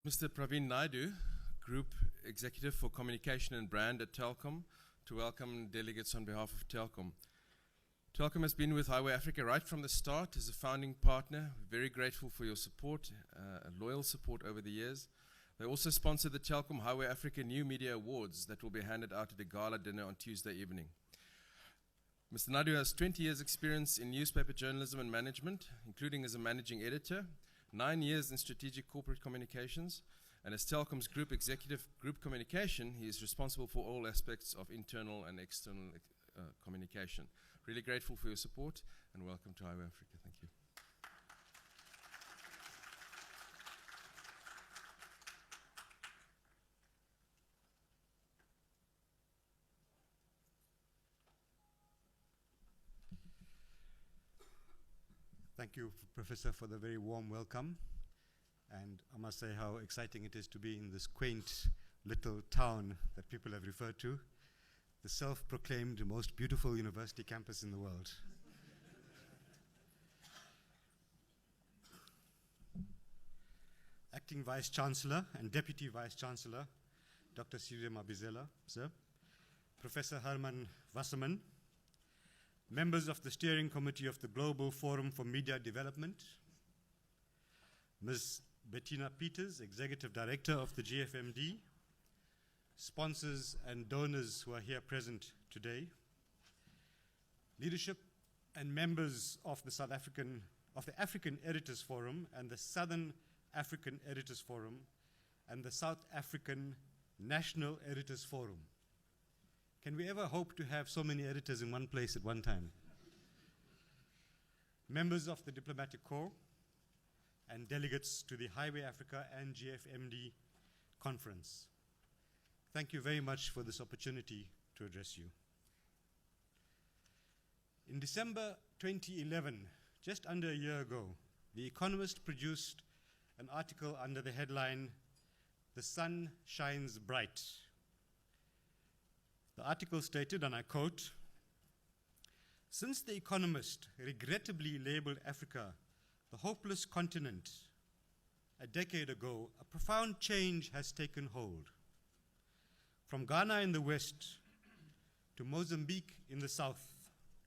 Mr. Praveen Naidoo, Group Executive for Communication and Brand at Telkom, to welcome delegates on behalf of Telkom. Telkom has been with Highway Africa right from the start as a founding partner. We're very grateful for your support, loyal support over the years. They also sponsored the Telkom Highway Africa New Media Awards that will be handed out at a gala dinner on Tuesday evening. Mr. Naidoo has 20 years experience in newspaper journalism and management, including as a managing editor, 9 years in strategic corporate communications, and as Telkom's Group Executive Group Communication, he is responsible for all aspects of internal and external communication. Really grateful for your support, and welcome to Highway Africa. Thank you. Thank you, Professor, for the very warm welcome. And I must say how exciting it is to be in this quaint little town that people have referred to, the self-proclaimed most beautiful university campus in the world. Acting Vice-Chancellor and Deputy Vice-Chancellor, Dr. Cyril Mabizela, sir, Professor Herman Wasserman, members of the Steering Committee of the Global Forum for Media Development, Ms. Bettina Peters, Executive Director of the GFMD, sponsors and donors who are here present today, leadership and members of the African Editors Forum and the Southern African Editors Forum and the South African National Editors Forum. Can we ever hope to have so many editors in one place at one time? Members of the Diplomatic Corps and delegates to the Highway Africa and GFMD conference. Thank you very much for this opportunity to address you. In December 2011, just under a year ago, The Economist produced an article under the headline, "The Sun Shines Bright." The article stated, and I quote, "Since The Economist regrettably labeled Africa the hopeless continent a decade ago, a profound change has taken hold. From Ghana in the west to Mozambique in the south,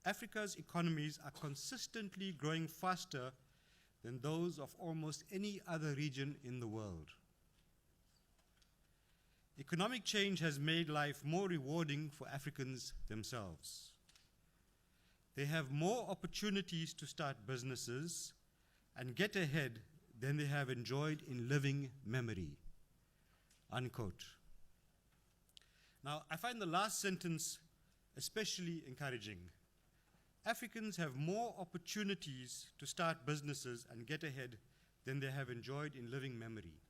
Africa's economies are consistently growing faster than those of almost any other region in the world. Economic change has made life more rewarding for Africans themselves. They have more opportunities to start businesses and get ahead than they have enjoyed in living memory." Unquote. Now, I find the last sentence especially encouraging. Africans have more opportunities to start businesses and get ahead than they have enjoyed in living memory.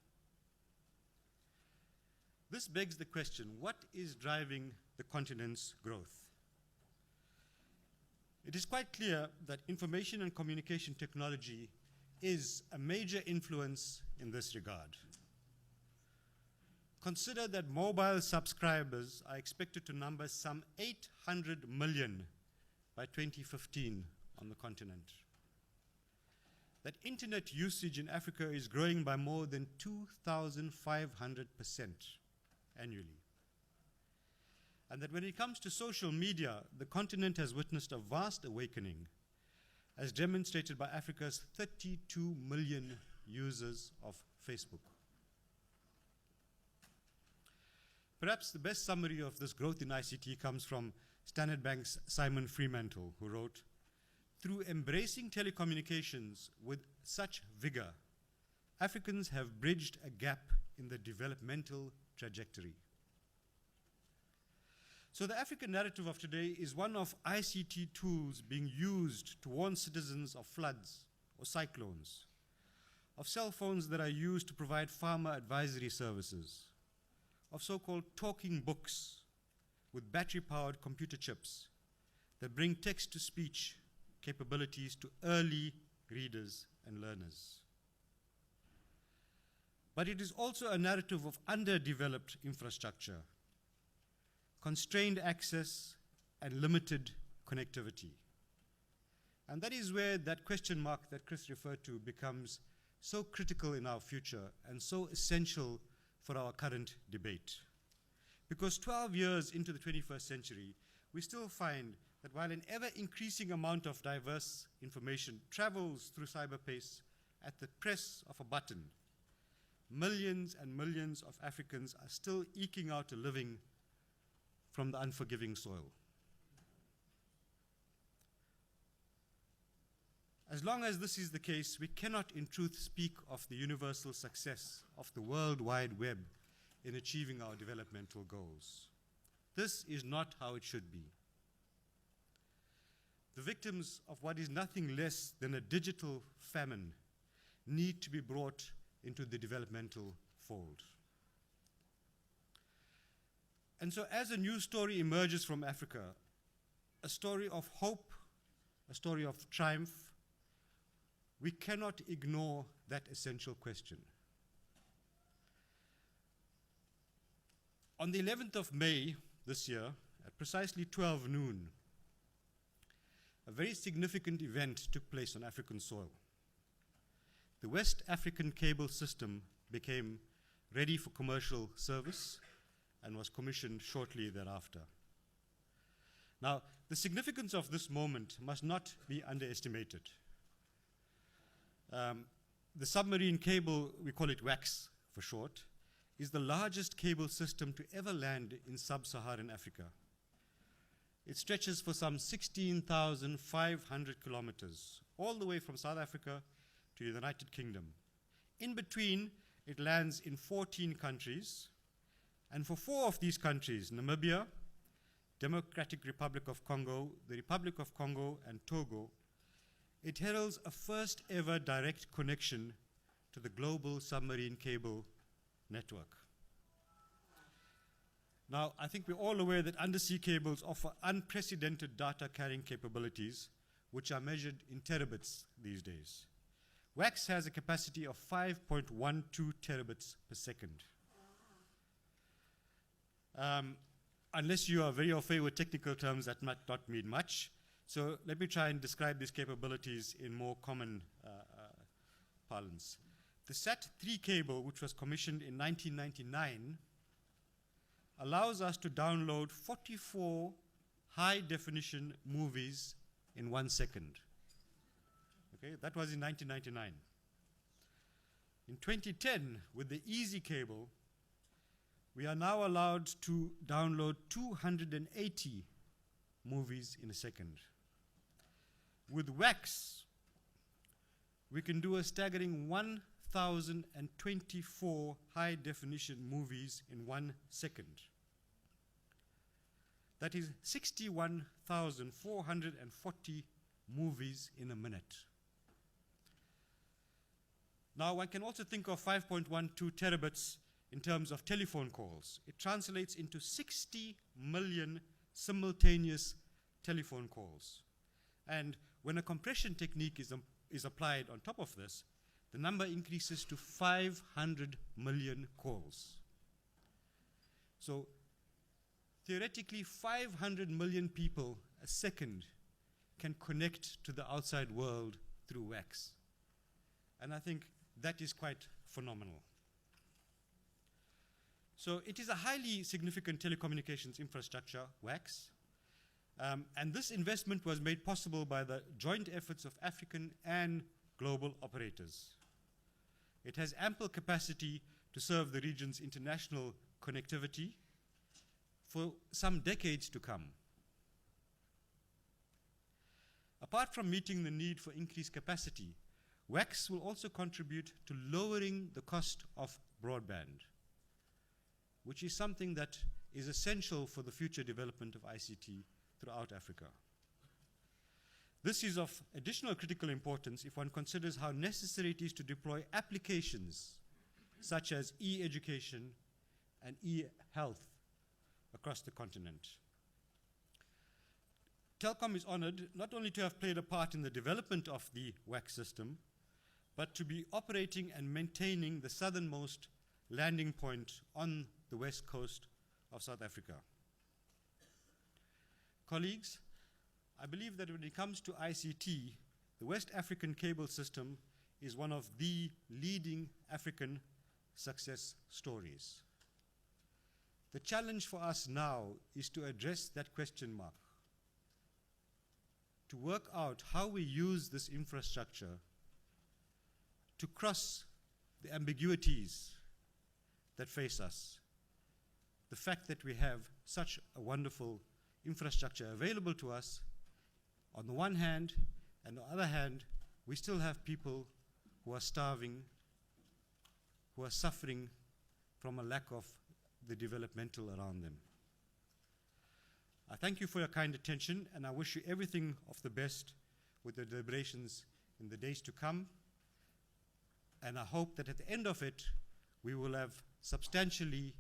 This begs the question, what is driving the continent's growth? It is quite clear that information and communication technology is a major influence in this regard. Consider that mobile subscribers are expected to number some 800 million by 2015 on the continent. That internet usage in Africa is growing by more than 2,500% annually. And that when it comes to social media, the continent has witnessed a vast awakening, as demonstrated by Africa's 32 million users of Facebook. Perhaps the best summary of this growth in ICT comes from Standard Bank's Simon Fremantle, who wrote, "Through embracing telecommunications with such vigor, Africans have bridged a gap in the developmental trajectory." So the African narrative of today is one of ICT tools being used to warn citizens of floods or cyclones, of cell phones that are used to provide farmer advisory services, of so-called talking books with battery-powered computer chips that bring text-to-speech capabilities to early readers and learners. But it is also a narrative of underdeveloped infrastructure, constrained access, and limited connectivity. And that is where that question mark that Chris referred to becomes so critical in our future and so essential for our current debate. Because 12 years into the 21st century, we still find that while an ever-increasing amount of diverse information travels through cyberspace at the press of a button, millions and millions of Africans are still eking out a living from the unforgiving soil. As long as this is the case, we cannot in truth speak of the universal success of the World Wide Web in achieving our developmental goals. This is not how it should be. The victims of what is nothing less than a digital famine need to be brought into the developmental fold. And so as a new story emerges from Africa, a story of hope, a story of triumph, we cannot ignore that essential question. On the 11th of May this year, at precisely 12 noon, a very significant event took place on African soil. The West African cable system became ready for commercial service and was commissioned shortly thereafter. Now, the significance of this moment must not be underestimated. The submarine cable, we call it WACS for short, is the largest cable system to ever land in sub-Saharan Africa. It stretches for some 16,500 kilometers, all the way from South Africa to the United Kingdom. In between, it lands in 14 countries, and for 4 of these countries, Namibia, Democratic Republic of Congo, the Republic of Congo, and Togo, it heralds a first ever direct connection to the global submarine cable network. Now, I think we're all aware that undersea cables offer unprecedented data carrying capabilities, which are measured in terabits these days. WACS has a capacity of 5.12 terabits per second. Unless you are very au fait with technical terms, that might not mean much. So let me try and describe these capabilities in more common parlance. The SAT-3 cable, which was commissioned in 1999, allows us to download 44 high-definition movies in 1 second. Okay, that was in 1999. In 2010, with the EASY cable, we are now allowed to download 280 movies in a second. With WACS, we can do a staggering 1,024 high-definition movies in 1 second. That is 61,440 movies in a minute. Now, one can also think of 5.12 terabits in terms of telephone calls. It translates into 60 million simultaneous telephone calls. And when a compression technique is applied on top of this, the number increases to 500 million calls. So theoretically, 500 million people a second can connect to the outside world through WACS. And I think that is quite phenomenal. So it is a highly significant telecommunications infrastructure, WACS, and this investment was made possible by the joint efforts of African and global operators. It has ample capacity to serve the region's international connectivity for some decades to come. Apart from meeting the need for increased capacity, WACS will also contribute to lowering the cost of broadband, which is something that is essential for the future development of ICT throughout Africa. This is of additional critical importance if one considers how necessary it is to deploy applications such as e-education and e-health across the continent. Telkom is honored not only to have played a part in the development of the WACS system, but to be operating and maintaining the southernmost landing point on the west coast of South Africa. Colleagues, I believe that when it comes to ICT, the West African cable system is one of the leading African success stories. The challenge for us now is to address that question mark, to work out how we use this infrastructure to cross the ambiguities that face us. The fact that we have such a wonderful infrastructure available to us on the one hand, and on the other hand, we still have people who are starving, who are suffering from a lack of the developmental around them. I thank you for your kind attention, and I wish you everything of the best with the deliberations in the days to come. And I hope that at the end of it, we will have substantially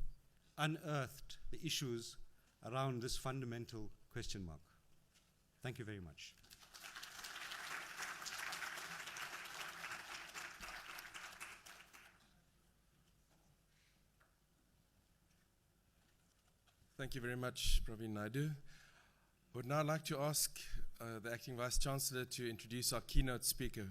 unearthed the issues around this fundamental question mark. Thank you very much. Thank you very much, Praveen Naidoo. I would now like to ask the Acting Vice-Chancellor to introduce our keynote speaker.